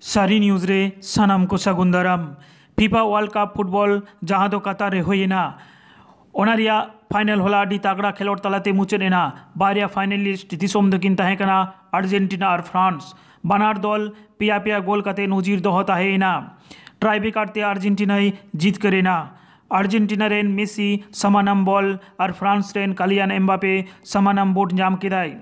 सारी न्यूज़ रे सानाम को सागुन दाराम। फीफा वर्ल्ड कप फुटबल जहाँ दो कतार रे होइना ओनारिया फाइनल होला आदि तगड़ा खेलोड़ तलाते मुचेना बारिया फाइनलिस्ट दिसोम दकिन तहेकना अर्जेंटिना और फ्रांस बानार दल पिया पिया गोल कते नजिर दोह ताहेना ट्राइबे काटते अर्जेंटिनाई जीत करेना। अर्जेंटिना रेन मेसी समानाम बॉल और फ्रांस रेन कालियान एम्बापे समानाम बोट जाम किदाई।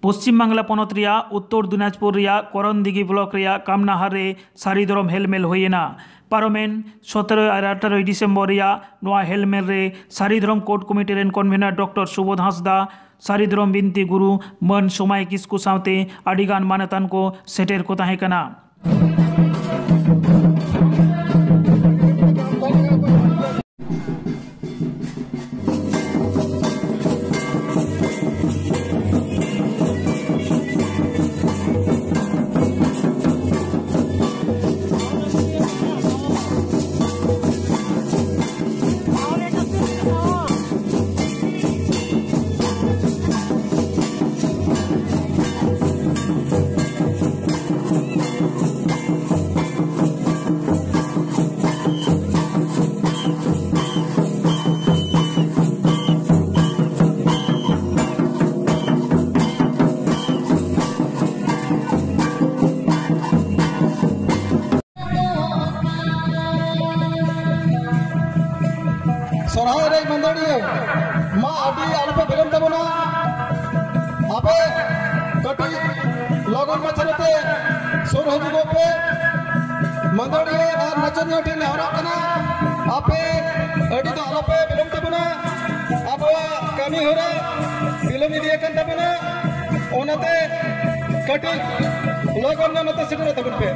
पश्चिम बांगला पनत रिया उत्तर दिनाजपुर रिया करनदिघी ब्लक रिया कामनाहार रे सारिधरम हेलमेल होइना पारमेन 17 और 18 डिसेम्बर रिया नोआ हेलमेल रे सारिधरम कोर्ट कमिटी रेन कन्वेनर डॉक्टर सुबोध हांसदा सारिधरम बिनती गुरु मन सोमाय किस्कु सावते आडिगान मानतान को सेटेर को ताहेकना। सोराय रे मंदड़िए मा अभी आलपे बिलम तबना आपे कटी लोगन मचरते सुर हजुगो पे मंदड़िए और नचनियो टी नेहरा कना आपे अडी तो आलपे बिलम तबना अब कमी हो रे बिलम दिए कन तबना ओनते कटी लोगन नते सिकरे तबन पे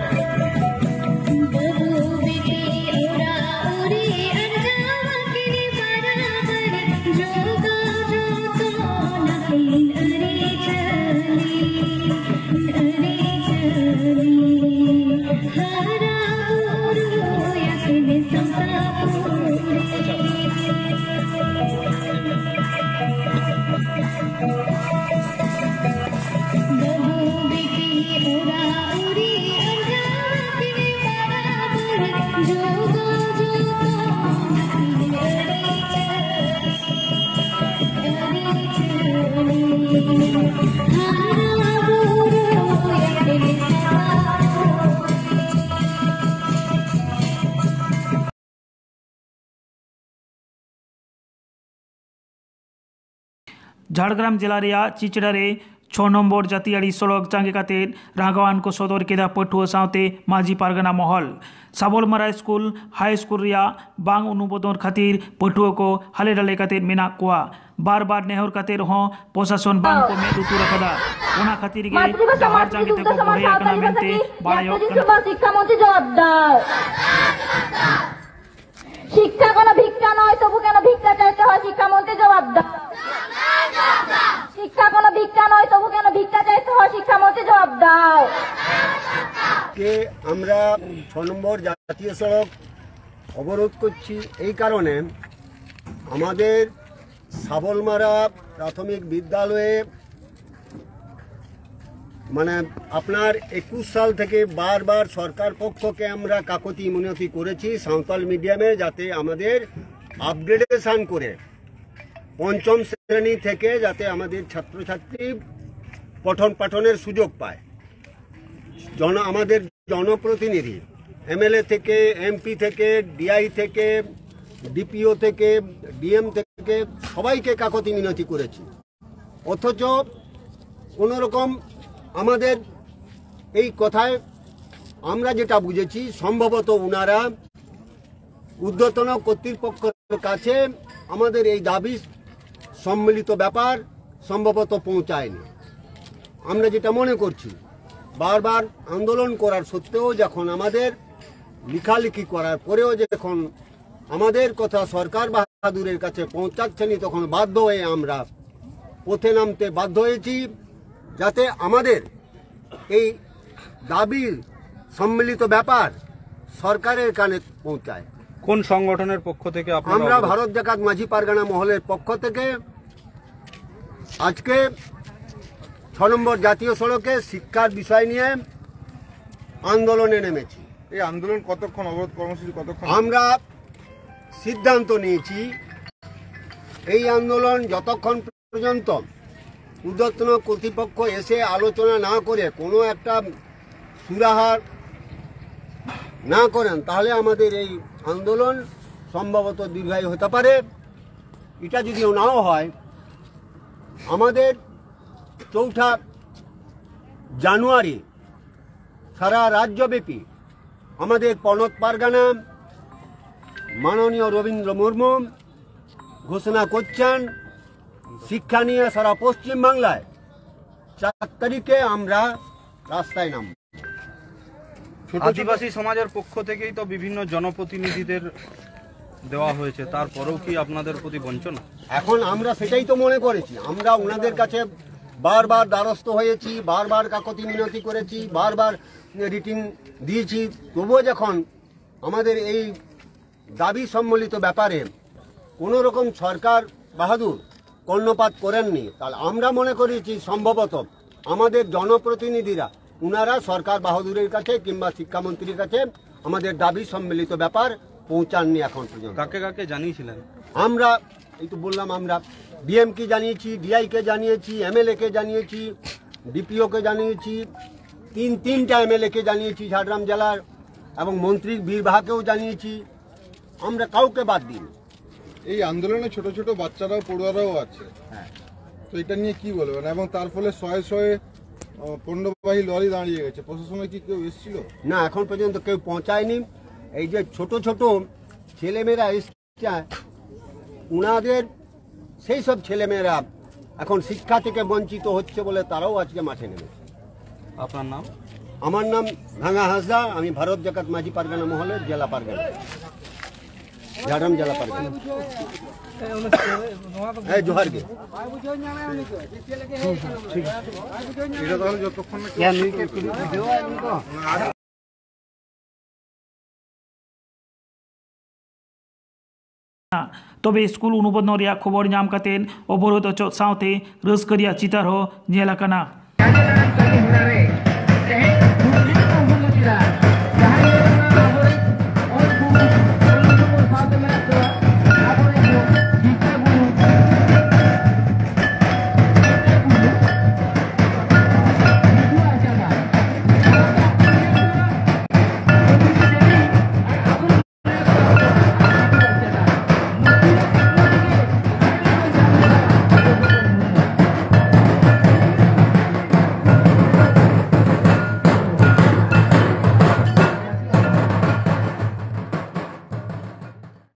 झाड़ग्राम जिला रिया चिचड़ा रे 6 नम्बर जातियाड़ी सड़क चांगे काते राघवान को सदर केदा पटुआ सावते माजी पारगना महल साबलमारा स्कूल हाई स्कूल रिया बांग अनुमोदन खातिर पटुआ को हाले डाले काते मेना कोआ बार बार नेहर काते रहो प्रशासन बांग को में उतु रखदा ओना खातिर गे जहार चांगे ते को बढ़िया कना मेनते बायो कना शिक्षा मंत्री जवाब दाও शिक्षा कोनो भिक्षा नय तबु केन भिक्षा चाইতে হয় शिक्षा मंत्री जवाब दाও शिक्षा कोनो भिक्षा नय तबु केन भिक्षा चाইতে হয় शिक्षा मंत्री जवाब दाও के আমরা 6 নম্বর জাতীয় সড়ক অবরোধ করছি এই কারণে আমাদের সাবলমারা প্রাথমিক বিদ্যালয়ে মানে আপনার 21 সাল থেকে বারবার সরকার পক্ষকে আমরা কাকতি মিনতি করেছি সাঁওতাল মিডিয়ামে যাতে আমাদের আপগ্রেডেশন করে পঞ্চম শ্রেণী থেকে যাতে আমাদের ছাত্রছাত্রী পঠন পাঠনের সুযোগ পায়। আমাদের জনপ্রতিনিধি এমএলএ থেকে এমপি থেকে ডিআই থেকে ডিপিও থেকে ডিএম থেকে সবাইকে কাকতি মিনতি করেছি অথচ কোনো রকম আমাদের এই কথায় আমরা যেটা বুঝেছি সম্ভবত ওনারা ঊর্ধ্বতন কর্তৃপক্ষের কাছে আমাদের এই দাবি সম্মিলিত ব্যাপার সম্ভবত পৌঁছায়নি। আমরা যেটা মনে করছি, বারবার আন্দোলন করার সত্ত্বেও যখন আমাদের লেখালেখি করার পরেও যখন আমাদের কথা সরকার বাহাদুরের কাছে পৌঁছাচ্ছেনি, তখন বাধ্য হয়ে আমরা পথে নামতে বাধ্য হয়েছি, যাতে আমাদের এই দাবির সম্মিলিত ব্যাপার সরকারের কানে পৌঁছায়। কোন সংগঠনের পক্ষ থেকে আমরা ভারত জাকাত মাঝি পারগানা মহলের পক্ষ থেকে আজকে 6 নম্বর জাতীয় সড়কে শিক্ষার বিষয় নিয়ে আন্দোলনে নেমেছি। এই আন্দোলন কতক্ষণ, অবরোধ কর্মসূচি কতক্ষণ? আমরা সিদ্ধান্ত নিয়েছি এই আন্দোলন যতক্ষণ পর্যন্ত ঊর্ধ্বতন কর্তৃপক্ষ এসে আলোচনা না করে কোনো একটা সুরাহার না করেন, তাহলে আমাদের এই আন্দোলন সম্ভবত দীর্ঘায়ু হতে পারে। এটা যদিও নাও হয়, আমাদের 4 জানুয়ারি সারা রাজ্যব্যাপী আমাদের পনত পারগানা মাননীয় রবীন্দ্র মুর্মু ঘোষণা করছেন শিক্ষা নিয়ে সারা পশ্চিম বাংলায় 4 তারিখে আমরা রাস্তায় নামব। আদিবাসী সমাজের পক্ষ থেকেই তো বিভিন্ন জনপ্রতিনিধিদের দেওয়া হয়েছে, তারপরেও কি আপনাদের প্রতি বঞ্চনা? এখন আমরা সেটাই তো মনে করেছি। আমরা ওনাদের কাছে বারবার দ্বারস্থ হয়েছি, বারবার কাকতি মিনতি করেছি, বারবার রিটিং দিয়েছি, তবুও যখন আমাদের এই দাবি সম্মিলিত ব্যাপারে কোনো রকম সরকার বাহাদুর কর্ণপাত করেননি, তাহলে আমরা মনে করেছি সম্ভবত আমাদের জনপ্রতিনিধিরা উনারা সরকার বাহাদুরের কাছে কিংবা শিক্ষামন্ত্রীর কাছে আমাদের দাবি সম্মিলিত ব্যাপার পৌঁছাননি এখন পর্যন্ত। কাকে কাকে জানিয়েছিলেন? আমরা এই তো বললাম, আমরা ডিএমকে জানিয়েছি, ডিআইকে জানিয়েছি, এমএলএকে জানিয়েছি, ডিপিওকে জানিয়েছি, 3টা এমএলএকে জানিয়েছি ঝাড়গ্রাম জেলার, এবং মন্ত্রী বীরবাহাকেও জানিয়েছি। আমরা কাউকে বাদ দিই। এই আন্দোলনে ছোট ছোট বাচ্চারাও পড়ুয়ারাও আছে, হ্যাঁ, তো এটা নিয়ে কি বলবেন? এবং তার ফলে শয়ে পণ্যবাহী লরি দাঁড়িয়ে গেছে, প্রশাসনে কি কেউ এসেছিল? না, এখন পর্যন্ত কেউ পৌঁছায়নি। এই যে ছোট ছোট ছেলেমেয়েরা এসছে, উনাদের সেই সব ছেলেমেয়েরা এখন শিক্ষা থেকে বঞ্চিত হচ্ছে বলে তারাও আজকে মাঠে নেমেছে। আপনার নাম? আমার নাম ভাঙা হাসদা, আমি ভারত জাকাত মাঝি পারগানা মহলের জেলা পারগানা, ঝাড়গ্রাম জেলা পারগানা। জোহার গে এটা তাহলে যতক্ষণ तबे स्कूल उनुबदन रिया खबर नाम कातेन अवरोध अचो साउते रस्क रिया चितार हो नेल आकाना।